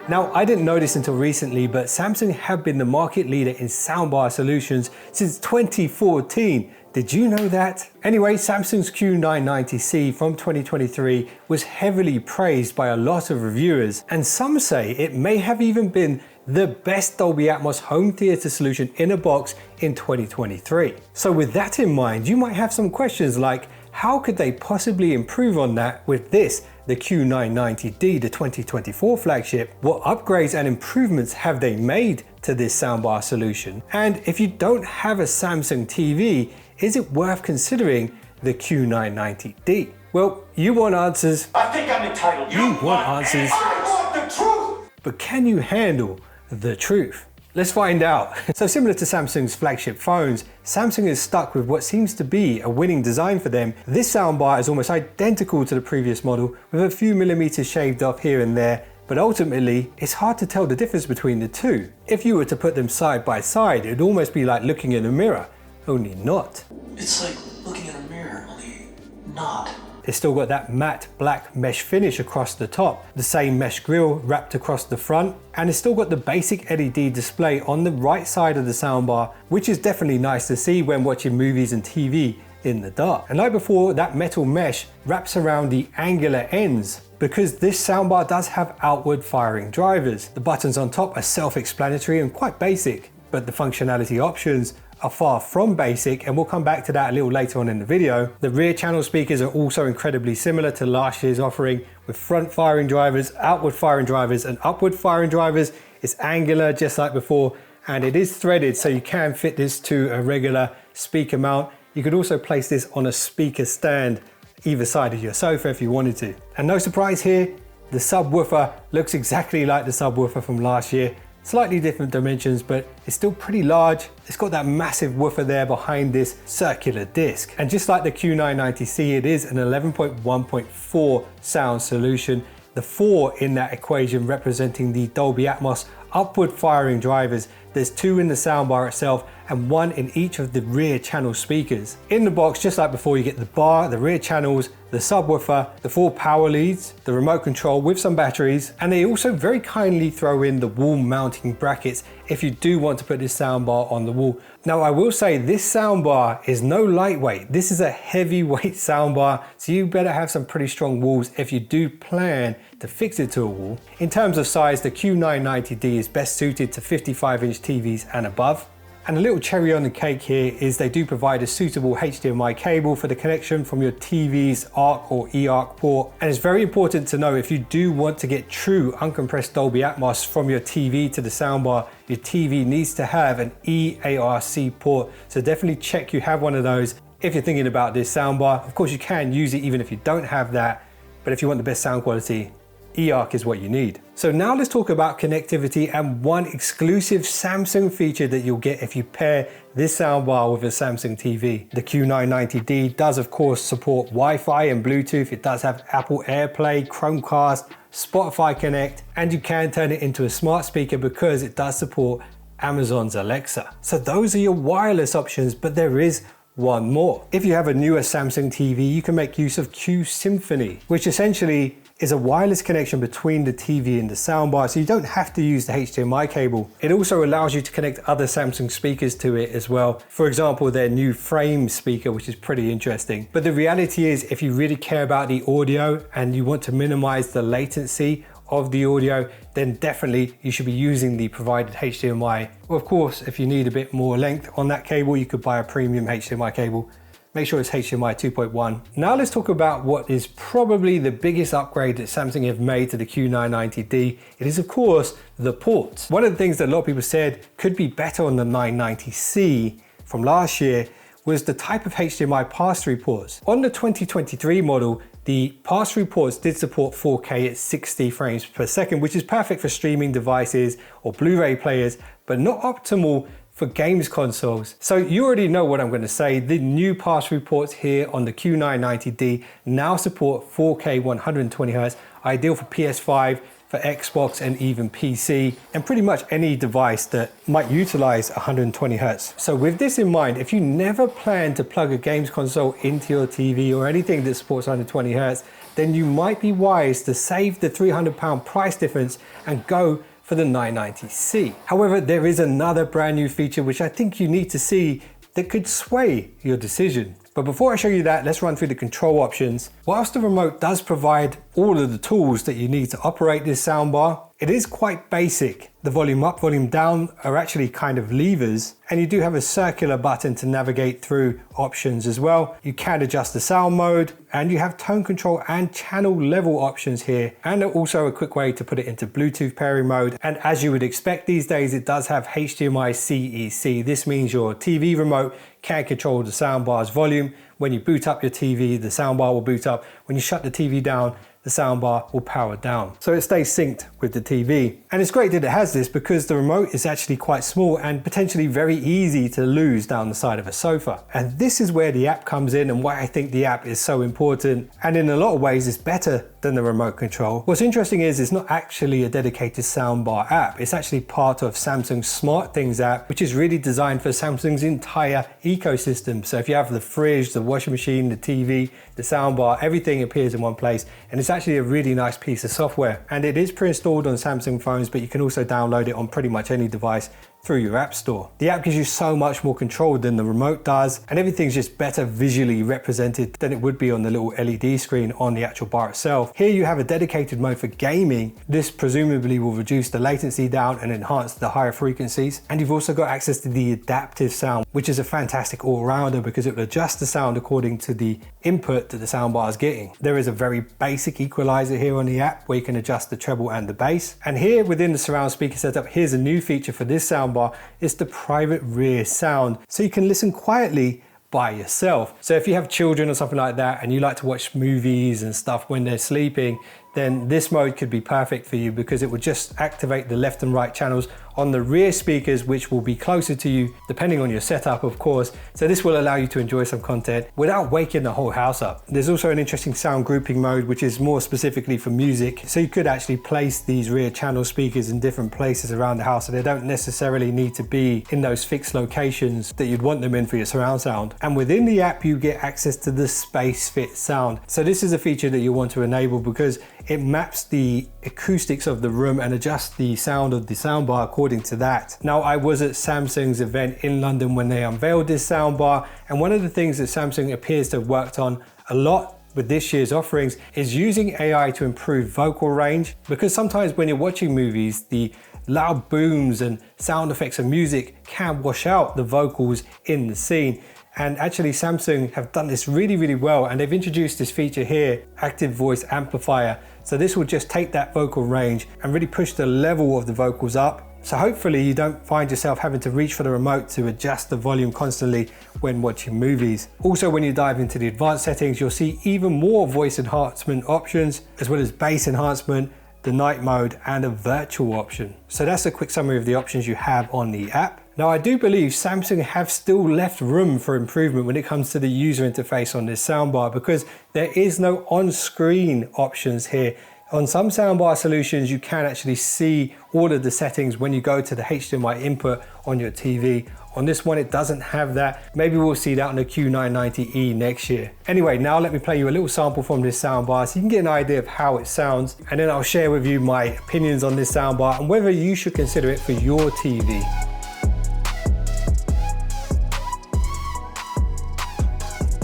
Now, I didn't know this until recently, but Samsung have been the market leader in soundbar solutions since 2014. Did you know that? Anyway, Samsung's Q990C from 2023 was heavily praised by a lot of reviewers, and some say it may have even been the best Dolby Atmos home theater solution in a box in 2023. So with that in mind, you might have some questions like, how could they possibly improve on that with this, the Q990D, the 2024 flagship? What upgrades and improvements have they made to this soundbar solution? And if you don't have a Samsung TV, is it worth considering the Q990D? Well, you want answers. I think I'm entitled. You want answers. I want the truth! But can you handle the truth? Let's find out. So similar to Samsung's flagship phones, Samsung is stuck with what seems to be a winning design for them. This soundbar is almost identical to the previous model with a few millimeters shaved off here and there, but ultimately it's hard to tell the difference between the two. If you were to put them side by side, it'd almost be like looking in a mirror, only not. It's like looking in a mirror, only not. It's still got that matte black mesh finish across the top, the same mesh grille wrapped across the front, and it's still got the basic LED display on the right side of the soundbar, which is definitely nice to see when watching movies and TV in the dark. And like before, that metal mesh wraps around the angular ends because this soundbar does have outward firing drivers. The buttons on top are self-explanatory and quite basic, but the functionality options are far from basic, and we'll come back to that a little later on in the video. The rear channel speakers are also incredibly similar to last year's offering, with front firing drivers, outward firing drivers, and upward firing drivers. It's angular just like before, and it is threaded, so you can fit this to a regular speaker mount. You could also place this on a speaker stand either side of your sofa if you wanted to. And no surprise here, the subwoofer looks exactly like the subwoofer from last year. Slightly different dimensions, but it's still pretty large. It's got that massive woofer there behind this circular disc. And just like the Q990C, it is an 11.1.4 sound solution. The 4 in that equation representing the Dolby Atmos upward firing drivers. There's 2 in the soundbar itself and 1 in each of the rear channel speakers. In the box, just like before, you get the bar, the rear channels, the subwoofer, the 4 power leads, the remote control with some batteries, and they also very kindly throw in the wall mounting brackets if you do want to put this soundbar on the wall. Now, I will say this soundbar is no lightweight. This is a heavyweight soundbar, so you better have some pretty strong walls if you do plan to fix it to a wall. In terms of size, the Q990D is best suited to 55-inch TVs and above. And a little cherry on the cake here is they do provide a suitable HDMI cable for the connection from your TV's ARC or eARC port. And it's very important to know, if you do want to get true uncompressed Dolby Atmos from your TV to the soundbar, your TV needs to have an eARC port. So definitely check you have one of those if you're thinking about this soundbar. Of course, you can use it even if you don't have that, but if you want the best sound quality, eARC is what you need. So now let's talk about connectivity and one exclusive Samsung feature that you'll get if you pair this soundbar with a Samsung TV. The Q990D does of course support Wi-Fi and Bluetooth. It does have Apple AirPlay, Chromecast, Spotify Connect, and you can turn it into a smart speaker because it does support Amazon's Alexa. So those are your wireless options, but there is one more. If you have a newer Samsung TV, you can make use of Q Symphony, which essentially is a wireless connection between the TV and the soundbar, so you don't have to use the HDMI cable. It also allows you to connect other Samsung speakers to it as well. For example, their new frame speaker, which is pretty interesting. But the reality is, if you really care about the audio and you want to minimize the latency of the audio, then definitely you should be using the provided HDMI. Well, of course, if you need a bit more length on that cable, you could buy a premium HDMI cable. Make sure it's HDMI 2.1. Now let's talk about what is probably the biggest upgrade that Samsung have made to the Q990D. It is of course the ports. One of the things that a lot of people said could be better on the 990C from last year was the type of HDMI pass-through ports. On the 2023 model, the pass-through ports did support 4K at 60 frames per second, which is perfect for streaming devices or Blu-ray players, but not optimal for games consoles. So you already know what I'm going to say. The new pass-through ports here on the Q990D now support 4K 120Hz, ideal for PS5, for Xbox and even PC, and pretty much any device that might utilize 120Hz. So with this in mind, if you never plan to plug a games console into your TV or anything that supports 120Hz, then you might be wise to save the £300 price difference and go for the 990C. However, there is another brand new feature which I think you need to see that could sway your decision. But before I show you that, let's run through the control options. Whilst the remote does provide all of the tools that you need to operate this soundbar, it is quite basic. The volume up, volume down are actually kind of levers, and you do have a circular button to navigate through options as well. You can adjust the sound mode, and you have tone control and channel level options here, and also a quick way to put it into Bluetooth pairing mode. And as you would expect these days, it does have HDMI CEC. This means your TV remote can control the soundbar's volume. When you boot up your TV, the soundbar will boot up. When you shut the TV down, the soundbar will power down. So it stays synced with the TV. And it's great that it has this because the remote is actually quite small and potentially very easy to lose down the side of a sofa. And this is where the app comes in and why I think the app is so important. And in a lot of ways, it's better than the remote control. What's interesting is it's not actually a dedicated soundbar app. It's actually part of Samsung's SmartThings app, which is really designed for Samsung's entire ecosystem. So if you have the fridge, the washing machine, the TV, the soundbar, everything appears in one place. And it's actually a really nice piece of software. And it is pre-installed on Samsung phones, but you can also download it on pretty much any device through your app store. The app gives you so much more control than the remote does, and everything's just better visually represented than it would be on the little LED screen on the actual bar itself. Here you have a dedicated mode for gaming. This presumably will reduce the latency down and enhance the higher frequencies. And you've also got access to the adaptive sound, which is a fantastic all-rounder because it will adjust the sound according to the input that the soundbar is getting. There is a very basic equalizer here on the app where you can adjust the treble and the bass. And here within the surround speaker setup, here's a new feature for this soundbar. It's the private rear sound, so you can listen quietly by yourself. So if you have children or something like that and you like to watch movies and stuff when they're sleeping, then this mode could be perfect for you because it will just activate the left and right channels on the rear speakers, which will be closer to you depending on your setup, of course. So this will allow you to enjoy some content without waking the whole house up. There's also an interesting sound grouping mode, which is more specifically for music. So you could actually place these rear channel speakers in different places around the house, so they don't necessarily need to be in those fixed locations that you'd want them in for your surround sound. And within the app, you get access to the Space Fit sound. So this is a feature that you want to enable because it maps the acoustics of the room and adjusts the sound of the soundbar according to that. Now, I was at Samsung's event in London when they unveiled this soundbar, and one of the things that Samsung appears to have worked on a lot with this year's offerings is using AI to improve vocal range, because sometimes when you're watching movies, the loud booms and sound effects of music can wash out the vocals in the scene. And actually Samsung have done this really, really well, and they've introduced this feature here, active voice amplifier. So this will just take that vocal range and really push the level of the vocals up. So hopefully you don't find yourself having to reach for the remote to adjust the volume constantly when watching movies. Also, when you dive into the advanced settings, you'll see even more voice enhancement options, as well as bass enhancement, the night mode, and a virtual option. So that's a quick summary of the options you have on the app. Now, I do believe Samsung have still left room for improvement when it comes to the user interface on this soundbar, because there is no on-screen options here. On some soundbar solutions, you can actually see all of the settings when you go to the HDMI input on your TV. On this one, it doesn't have that. Maybe we'll see that on the Q990E next year. Anyway, now let me play you a little sample from this soundbar so you can get an idea of how it sounds, and then I'll share with you my opinions on this soundbar and whether you should consider it for your TV.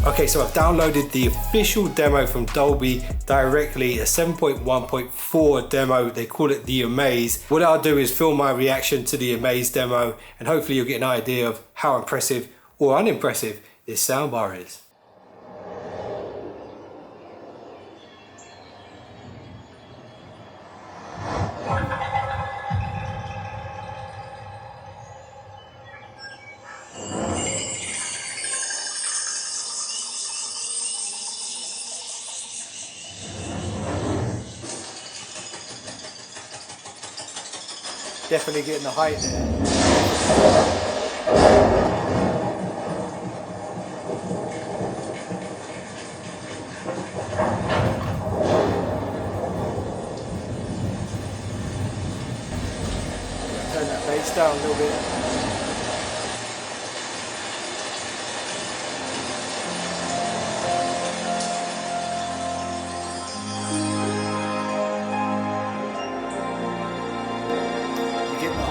Okay, so I've downloaded the official demo from Dolby directly, a 7.1.4 demo. They call it the Amaze. What I'll do is film my reaction to the Amaze demo, and hopefully you'll get an idea of how impressive or unimpressive this soundbar is. Definitely getting the height there. Turn that bass down a little bit.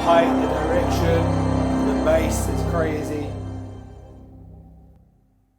height, the direction, the bass is crazy.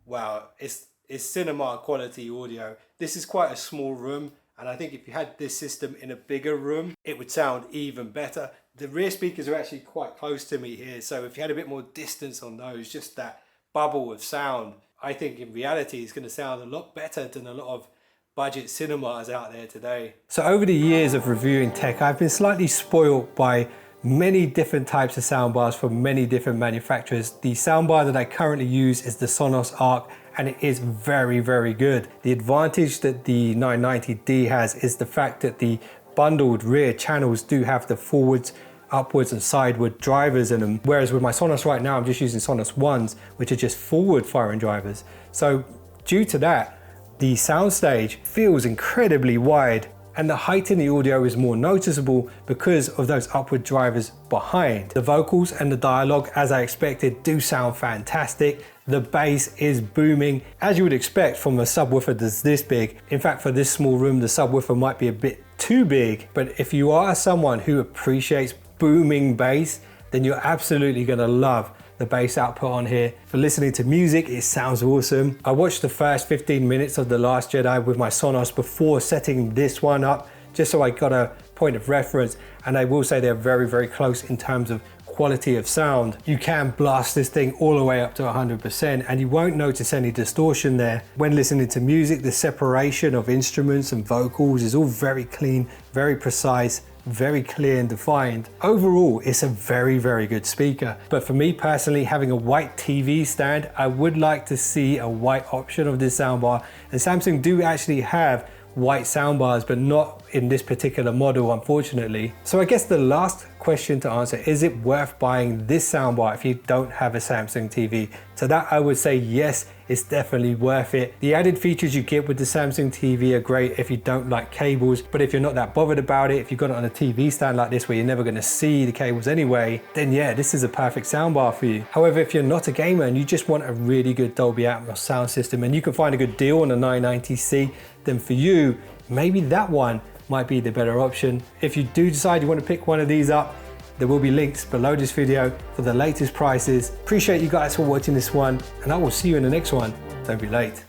Wow, it's cinema quality audio. This is quite a small room, and I think if you had this system in a bigger room, it would sound even better. The rear speakers are actually quite close to me here, so if you had a bit more distance on those, just that bubble of sound, I think in reality it's going to sound a lot better than a lot of budget cinemas out there today. So over the years of reviewing tech, I've been slightly spoiled by many different types of soundbars from many different manufacturers. The soundbar that I currently use is the Sonos Arc, and it is very, very good. The advantage that the 990D has is the fact that the bundled rear channels do have the forwards, upwards and sideward drivers in them. Whereas with my Sonos right now, I'm just using Sonos Ones, which are just forward firing drivers. So due to that, the soundstage feels incredibly wide, and the height in the audio is more noticeable because of those upward drivers behind. The vocals and the dialogue, as I expected, do sound fantastic. The bass is booming, as you would expect from a subwoofer that's this big. In fact, for this small room, the subwoofer might be a bit too big, but if you are someone who appreciates booming bass, then you're absolutely gonna love the bass output on here. For listening to music, it sounds awesome. I watched the first 15 minutes of The Last Jedi with my Sonos before setting this one up, just so I got a point of reference, and I will say they're very, very close in terms of quality of sound. You can blast this thing all the way up to 100% and you won't notice any distortion there. When listening to music, the separation of instruments and vocals is all very clean, very precise, very clear and defined. Overall, it's a very, very good speaker. But for me personally, having a white TV stand, I would like to see a white option of this soundbar. And Samsung do actually have white soundbars, but not in this particular model, unfortunately. So I guess the last question to answer, is it worth buying this soundbar if you don't have a Samsung TV? To that I would say yes, it's definitely worth it. The added features you get with the Samsung TV are great if you don't like cables, but if you're not that bothered about it, if you've got it on a TV stand like this where you're never going to see the cables anyway, then yeah, this is a perfect soundbar for you. However, if you're not a gamer and you just want a really good Dolby Atmos sound system and you can find a good deal on a 990C, then for you, maybe that one might be the better option. If you do decide you want to pick one of these up, there will be links below this video for the latest prices. Appreciate you guys for watching this one, and I will see you in the next one. Don't be late.